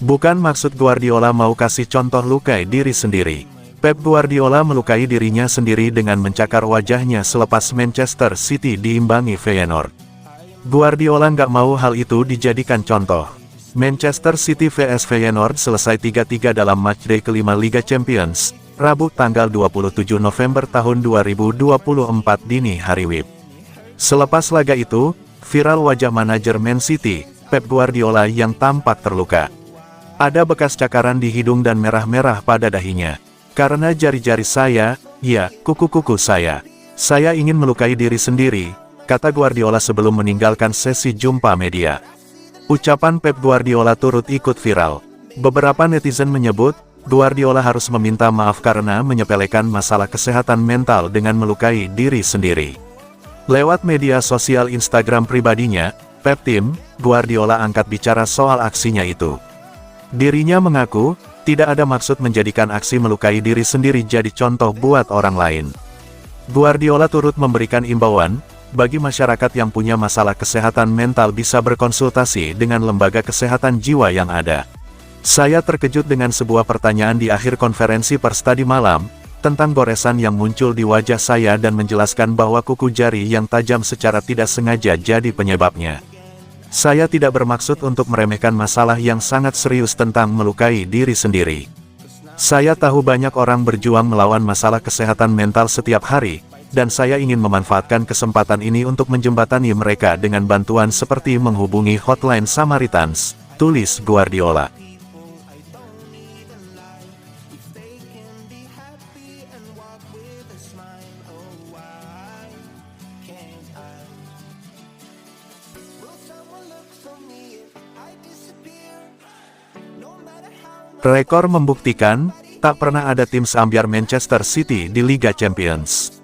Bukan maksud Guardiola mau kasih contoh lukai diri sendiri. Pep Guardiola melukai dirinya sendiri dengan mencakar wajahnya selepas Manchester City diimbangi Feyenoord. Guardiola nggak mau hal itu dijadikan contoh. Manchester City vs Feyenoord selesai 3-3 dalam matchday kelima Liga Champions, Rabu tanggal 27 November tahun 2024 dini hari WIB. Selepas laga itu, viral wajah manajer Man City, Pep Guardiola yang tampak terluka. Ada bekas cakaran di hidung dan merah-merah pada dahinya. Karena jari-jari saya, ya, kuku-kuku saya ingin melukai diri sendiri, kata Guardiola sebelum meninggalkan sesi jumpa media. Ucapan Pep Guardiola turut ikut viral. Beberapa netizen menyebut, Guardiola harus meminta maaf karena menyepelekan masalah kesehatan mental dengan melukai diri sendiri. Lewat media sosial Instagram pribadinya, Pep Tim, Guardiola angkat bicara soal aksinya itu. Dirinya mengaku, tidak ada maksud menjadikan aksi melukai diri sendiri jadi contoh buat orang lain. Guardiola turut memberikan imbauan, bagi masyarakat yang punya masalah kesehatan mental bisa berkonsultasi dengan lembaga kesehatan jiwa yang ada. Saya terkejut dengan sebuah pertanyaan di akhir konferensi pers tadi malam, tentang goresan yang muncul di wajah saya dan menjelaskan bahwa kuku jari yang tajam secara tidak sengaja jadi penyebabnya. Saya tidak bermaksud untuk meremehkan masalah yang sangat serius tentang melukai diri sendiri. Saya tahu banyak orang berjuang melawan masalah kesehatan mental setiap hari, dan saya ingin memanfaatkan kesempatan ini untuk menjembatani mereka dengan bantuan seperti menghubungi hotline Samaritans, tulis Guardiola. Rekor membuktikan, tak pernah ada tim seambiar Manchester City di Liga Champions.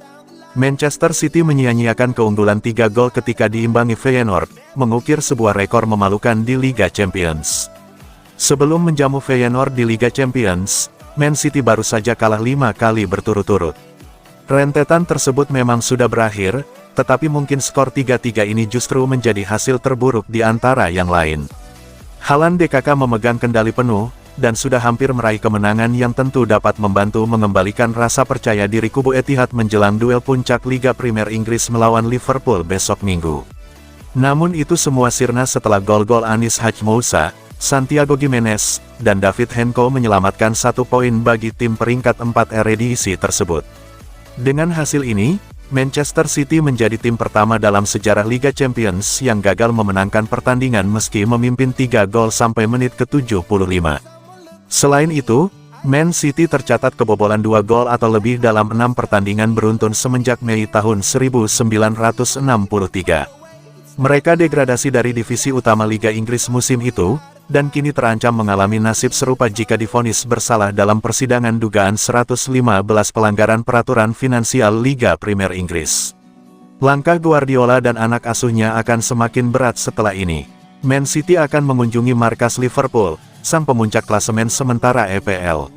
Manchester City menyia-nyiakan keunggulan 3 gol ketika diimbangi Feyenoord, mengukir sebuah rekor memalukan di Liga Champions. Sebelum menjamu Feyenoord di Liga Champions, Man City baru saja kalah 5 kali berturut-turut. Rentetan tersebut memang sudah berakhir, tetapi mungkin skor 3-3 ini justru menjadi hasil terburuk di antara yang lain. Haaland DKK memegang kendali penuh, dan sudah hampir meraih kemenangan yang tentu dapat membantu mengembalikan rasa percaya diri kubu Etihad menjelang duel puncak Liga Premier Inggris melawan Liverpool besok Minggu. Namun itu semua sirna setelah gol-gol Anis Hadji Moussa, Santiago Gimenez, dan David Henko menyelamatkan 1 poin bagi tim peringkat 4 Eredivisie tersebut. Dengan hasil ini, Manchester City menjadi tim pertama dalam sejarah Liga Champions yang gagal memenangkan pertandingan meski memimpin 3 gol sampai menit ke-75. Selain itu, Man City tercatat kebobolan 2 gol atau lebih dalam 6 pertandingan beruntun semenjak Mei tahun 1963. Mereka degradasi dari divisi utama Liga Inggris musim itu, dan kini terancam mengalami nasib serupa jika divonis bersalah dalam persidangan dugaan 115 pelanggaran peraturan finansial Liga Premier Inggris. Langkah Guardiola dan anak asuhnya akan semakin berat setelah ini. Man City akan mengunjungi markas Liverpool, sang pemuncak klasemen sementara EPL.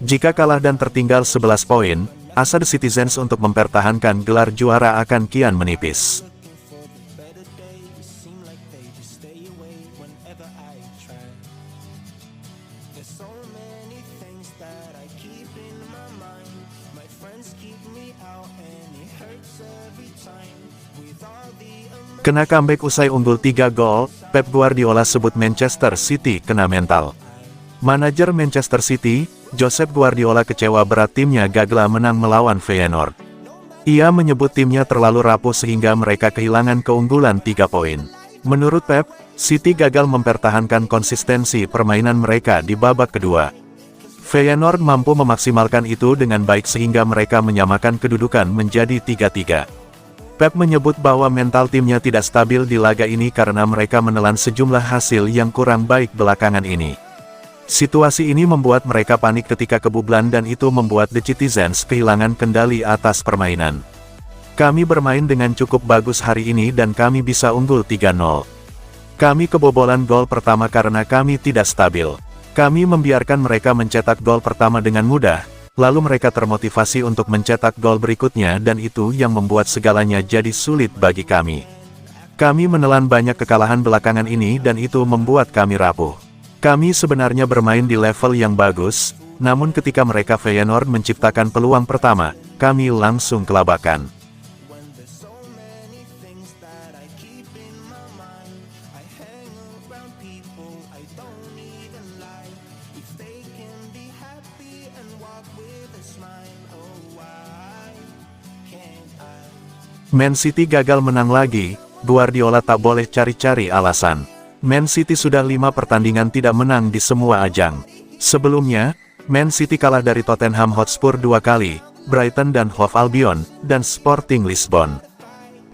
Jika kalah dan tertinggal 11 poin, asa The Citizens untuk mempertahankan gelar juara akan kian menipis. Kena comeback usai unggul 3 gol, Pep Guardiola sebut Manchester City kena mental. Manajer Manchester City, Josep Guardiola kecewa berat timnya gagal menang melawan Feyenoord. Ia menyebut timnya terlalu rapuh sehingga mereka kehilangan keunggulan 3 poin. Menurut Pep, City gagal mempertahankan konsistensi permainan mereka di babak kedua. Feyenoord mampu memaksimalkan itu dengan baik sehingga mereka menyamakan kedudukan menjadi 3-3. Pep menyebut bahwa mental timnya tidak stabil di laga ini karena mereka menelan sejumlah hasil yang kurang baik belakangan ini. Situasi ini membuat mereka panik ketika kebobolan dan itu membuat The Citizens kehilangan kendali atas permainan. Kami bermain dengan cukup bagus hari ini dan kami bisa unggul 3-0. Kami kebobolan gol pertama karena kami tidak stabil. Kami membiarkan mereka mencetak gol pertama dengan mudah, lalu mereka termotivasi untuk mencetak gol berikutnya dan itu yang membuat segalanya jadi sulit bagi kami. Kami menelan banyak kekalahan belakangan ini dan itu membuat kami rapuh. Kami sebenarnya bermain di level yang bagus, namun ketika mereka Feyenoord menciptakan peluang pertama, kami langsung kelabakan. Man City gagal menang lagi, Guardiola tak boleh cari-cari alasan. Man City sudah 5 pertandingan tidak menang di semua ajang. Sebelumnya, Man City kalah dari Tottenham Hotspur 2 kali, Brighton dan Hove Albion, dan Sporting Lisbon.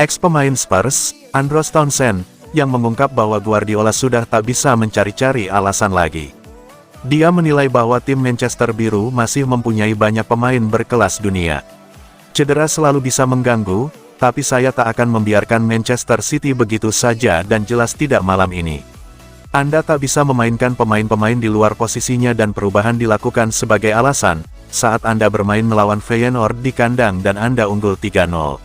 Ex-pemain Spurs, Andros Townsend, yang mengungkap bahwa Guardiola sudah tak bisa mencari-cari alasan lagi. Dia menilai bahwa tim Manchester Biru masih mempunyai banyak pemain berkelas dunia. Cedera selalu bisa mengganggu, tapi saya tak akan membiarkan Manchester City begitu saja dan jelas tidak malam ini. Anda tak bisa memainkan pemain-pemain di luar posisinya dan perubahan dilakukan sebagai alasan, saat Anda bermain melawan Feyenoord di kandang dan Anda unggul 3-0.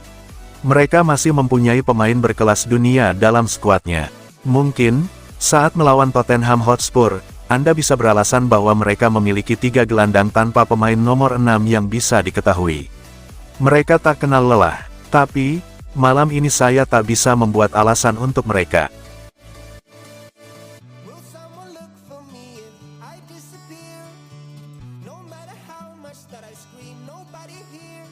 Mereka masih mempunyai pemain berkelas dunia dalam skuadnya. Mungkin, saat melawan Tottenham Hotspur, Anda bisa beralasan bahwa mereka memiliki 3 gelandang tanpa pemain nomor 6 yang bisa diketahui. Mereka tak kenal lelah. Tapi, malam ini saya tak bisa membuat alasan untuk mereka. No matter how much that I scream, nobody here.